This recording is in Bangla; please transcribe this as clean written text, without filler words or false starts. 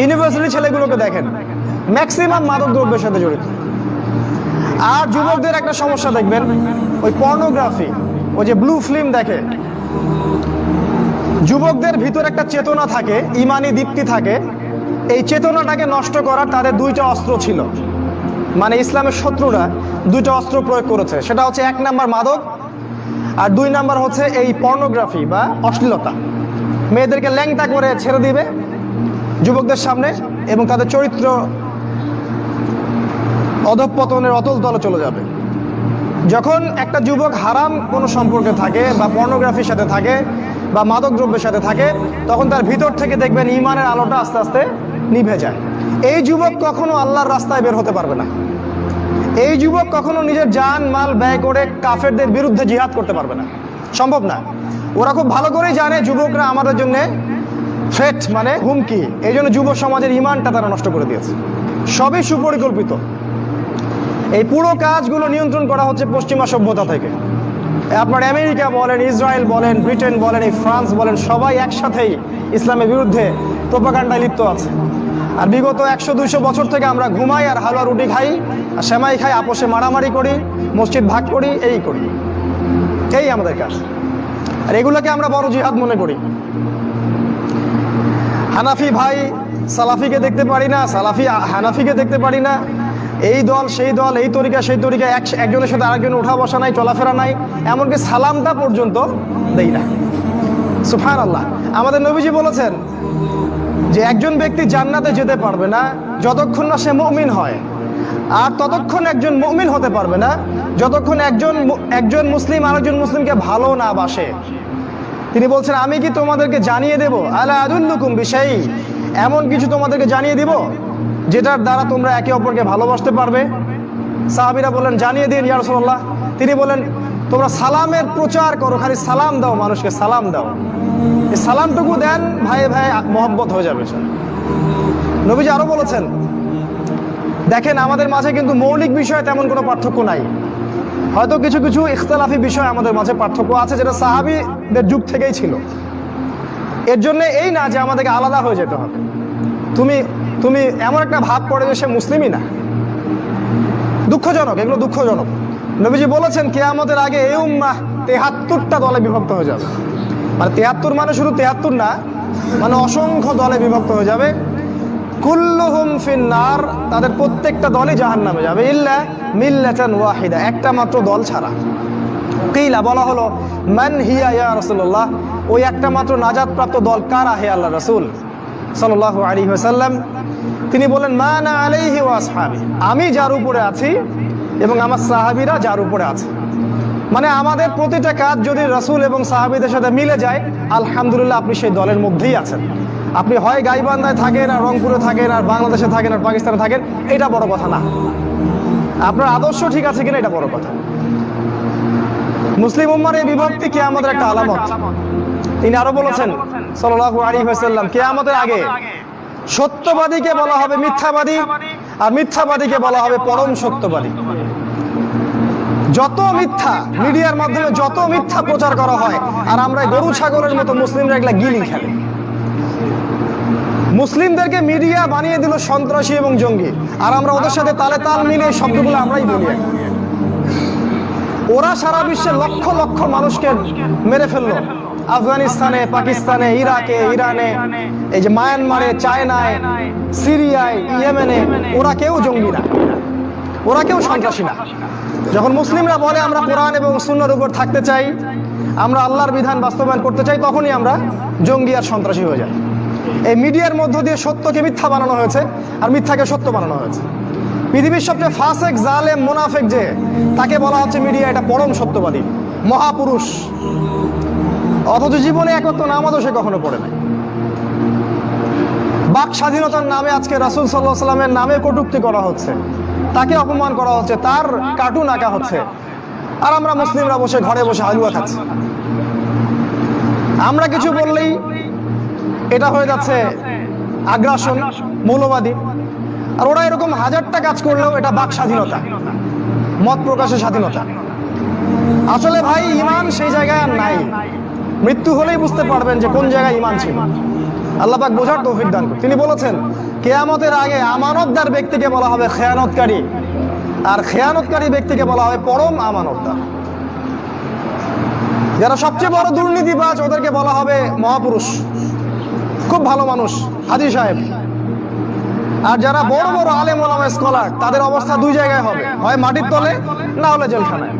ইউনিভার্সিটি ছেলেগুলোকে দেখেন, ম্যাক্সিমাম মাদক দ্রব্যের সাথে জড়িত। আর যুবকদের একটা সমস্যা দেখবেন, ওই পর্নোগ্রাফি, ওই যে ব্লু ফিল্ম দেখে। যুবকদের ভিতর একটা চেতনা থাকে, ইমানি দীপ্তি থাকে, এই চেতনাটাকে নষ্ট করার তাদের দুইটা অস্ত্র ছিল। মানে ইসলামের শত্রুরা দুইটা অস্ত্র প্রয়োগ করেছে, সেটা হচ্ছে 1 নাম্বার মাদক, আর 2 নাম্বার হচ্ছে এই পর্নোগ্রাফি বা অশ্লীলতা। মেয়েদেরকে ল্যাংটা করে ছেড়ে দিবে যুবকদের সামনে, এবং তাদের চরিত্র অধঃপতনের অতল তলে চলে যাবে। যখন একটা যুবক হারাম কোনো সম্পর্কে থাকে বা পর্নোগ্রাফির সাথে থাকে বা মাদক দ্রব্যের সাথে থাকে, তখন তার ভিতর থেকে দেখবেন ইমানের আলোটা আস্তে আস্তে নিভে যায়। এই যুবক কখনো আল্লাহর রাস্তায় বের হতে পারবে না। এই যুবক কখনো নিজের জান মাল ব্যয় করে কাফেরদের বিরুদ্ধে জিহাদ করতে পারবে না, সম্ভব না। ওরা খুব ভালো করেই জানে যুবকরা আমাদের জন্য থ্রেট, মানে হুমকি। এই জন্য যুব সমাজের ইমানটা তারা নষ্ট করে দিয়েছে। সবই সুপরিকল্পিত। এই পুরো কাজগুলো নিয়ন্ত্রণ করা হচ্ছে পশ্চিমা সভ্যতা থেকে। আপনার আমেরিকা বলেন, ইসরায়েল বলেন, ব্রিটেন বলেন, এই ফ্রান্স বলেন, সবাই একসাথেই ইসলামের বিরুদ্ধে প্রোপাগান্ডায় লিপ্ত আছে। আর বিগত 100-200 বছর থেকে আমরা ঘুমাই আর হালুয়া রুটি খাই আর সেমাই খাই, আপোষে মারামারি করি, মসজিদ ভাগ করি, এই করি, এই আমাদের কাজ। আর এগুলোকে আমরা বড় জিহাদ মনে করি। হানাফি ভাই সালাফিকে দেখতে পারি না, সালাফি হানাফিকে দেখতে পারি না, এই দল সেই দল, এই তরিকা সেই তরিকা, একজনের সাথে আরেকজন উঠা বসা নাই, চলাফেরা নাই, এমনকি সালামটা পর্যন্ত দেই না। সুবহানাল্লাহ। আমাদের নবীজি বলেছেন যে একজন ব্যক্তি জান্নাতে যেতে পারবে না যতক্ষণ না সে মুমিন হয়, আর ততক্ষণ একজন মুমিন হতে পারবে না যতক্ষণ একজন মুসলিম আরেকজন মুসলিমকে ভালো না বাসে। তিনি বলছেন, আমি কি তোমাদেরকে জানিয়ে দেব, আলা আদুল্লুকুম বিশাই, এমন কিছু তোমাদেরকে জানিয়ে দিব যেটার দ্বারা তোমরা একে অপরকে ভালোবাসতে পারবে? সাহাবীরা বললেন, জানিয়ে দিন ইয়া রাসূলুল্লাহ। তিনি বলেন, তোমরা সালামের প্রচার করো, খালি সালাম দাও, মানুষকে সালাম দাও। এই সালামটুকু দেন, ভাই ভাই মহব্বত হয়ে যাবে। নবীজি আরো বলেছেন, দেখেন আমাদের মাঝে কিন্তু মৌলিক বিষয়ে তেমন কোনো পার্থক্য নাই। হয়তো কিছু কিছু ইখতিলাফি বিষয় আমাদের মাঝে পার্থক্য আছে, যেটা সাহাবীদের যুগ থেকেই ছিল। এর জন্য এই না যে আমাদেরকে আলাদা হয়ে যেতে হবে। তুমি এমন একটা ভাব পড়ে যে সে মুসলিমই না। দুঃখজনক, এগুলো দুঃখজনক। নবীজি বলেছেন, কিয়ামতের আগে এই উম্মাহ 73টা দলে বিভক্ত হয়ে যাবে। মানে 73 মানে শুধু 73 না, মানে অসংখ্য দলে বিভক্ত হয়ে যাবে। কুল্লুহুম ফিন্নার, তাদের প্রত্যেকটা দলই জাহান্নামে যাবে, ইল্লা মিল্লাতান ওয়াহিদা, একটা মাত্র দল ছাড়া। কিলা, বলা হলো, মান হিয়া ইয়া রাসূলুল্লাহ, ওই একটা মাত্র নাজাত প্রাপ্ত দল কারা হে আল্লাহ রাসূল সাল্লাল্লাহু আলাইহি ওয়াসাল্লাম? তিনি বলেন, মা আনা আলাইহি ওয়া আসহাবি, আমি যার উপরে আছি এবং আমার সাহাবীরা যার উপরে আছে। মানে আমাদের প্রতিটা কাজ যদি রাসূল এবং সাহাবীদের সাথে মিলে যায়, আলহামদুলিল্লাহ আপনি সেই দলের মধ্যেই আছেন। আপনি হয় গাইবান্ধায় থাকেন, আর রংপুরে থাকেন, আর বাংলাদেশে থাকেন, আর পাকিস্তানে থাকেন, এটা বড় কথা না। আপনার আদর্শ ঠিক আছে কিনা এটা বড় কথা। মুসলিম উম্মার এই বিভক্তি কিয়ামতের একটা আলামত। তিনি আরো বলেছেন সাল্লাল্লাহু আলাইহি ওয়াসাল্লাম, কিয়ামতের আগে সত্যবাদীকে বলা হবে মিথ্যাবাদী, আর মিথ্যাবাদীকে বলা হবে পরম সত্যবাদী। যত মিথ্যা মিডিয়ার মাধ্যমে যত মিথ্যা প্রচার করা হয়, আর আমরা গরু ছাগলের মতো মুসলিমরা এগুলা গিলি খেলে। মুসলিমদেরকে মিডিয়া বানিয়ে দিল সন্ত্রাসী এবং জঙ্গি, আর আমরা ওদের সাথে তালে তাল মিলিয়ে শব্দগুলো আমরাই বলি। ওরা সারা বিশ্বে লক্ষ লক্ষ মানুষকে মেরে ফেললো, আফগানিস্তানে, পাকিস্তানে, ইরাকে, ইরানে, এই যে মায়ানমারে, চায়নায়, সিরিয়ায়, ইয়েমেনে। ওরা কেউ জঙ্গি না, ওরা কেউ সন্ত্রাসী না। যখন মুসলিমরা বলে আমরা কোরআন এবং সুন্নাহর উপর থাকতে চাই, আমরা আল্লাহর বিধান বাস্তবায়ন করতে চাই, তখনই আমরা জঙ্গি আর সন্ত্রাসী হয়ে যাই। এই মিডিয়ার মধ্য দিয়ে সত্যকে মিথ্যা বানানো হয়েছে, আর মিথ্যাকে সত্য বানানো হয়েছে। পৃথিবীর সবচেয়ে ফাসেক, জালেম, মুনাফিক যে, তাকে বলা হচ্ছে মিডিয়া এটা পরম সত্যবাদী, মহাপুরুষ। অথচ জীবনে একত্র নামাজও সে কখনো পড়ে নাই। বাক স্বাধীনতার নামে আজকে রাসূল সাল্লাল্লাহু আলাইহি ওয়াসাল্লামের নামে কটূক্তি করা হচ্ছে, তাকে অপমান করা হচ্ছে, তার কার্টুন আঁকা হচ্ছে, আর আমরা মুসলিমরা বসে ঘরে বসে হালুয়া খাচ্ছি। আমরা কিছু বললেই এটা হয়ে যাচ্ছে আগ্রাসন, মৌলবাদী। আর ওরা এরকম হাজারটা কাজ করলেও এটা বাক স্বাধীনতা, মত প্রকাশের স্বাধীনতা। আসলে ভাই ইমান সেই জায়গায় আর নাই। মৃত্যু হলেই বুঝতে পারবেন যে কোন জায়গায় ইমান ছিল। আল্লাহ পাক বোঝার তৌফিক দান করুন। তিনি বলেছেন কিয়ামতের আগে আমানতদার ব্যক্তিকে বলা হবে খেয়ানতকারী, আর খেয়ানতকারী ব্যক্তিকে বলা হবে পরম আমানতদার। যারা সবচেয়ে বড় দুর্নীতিবাজ ওদেরকে বলা হবে মহাপুরুষ, খুব ভালো মানুষ, হাজী সাহেব। আর যারা বড় বড় আলেম ওলামা স্কলার তাদের অবস্থা দুই জায়গায় হবে, হয় মাটির তলে না হলে জেলখানায়।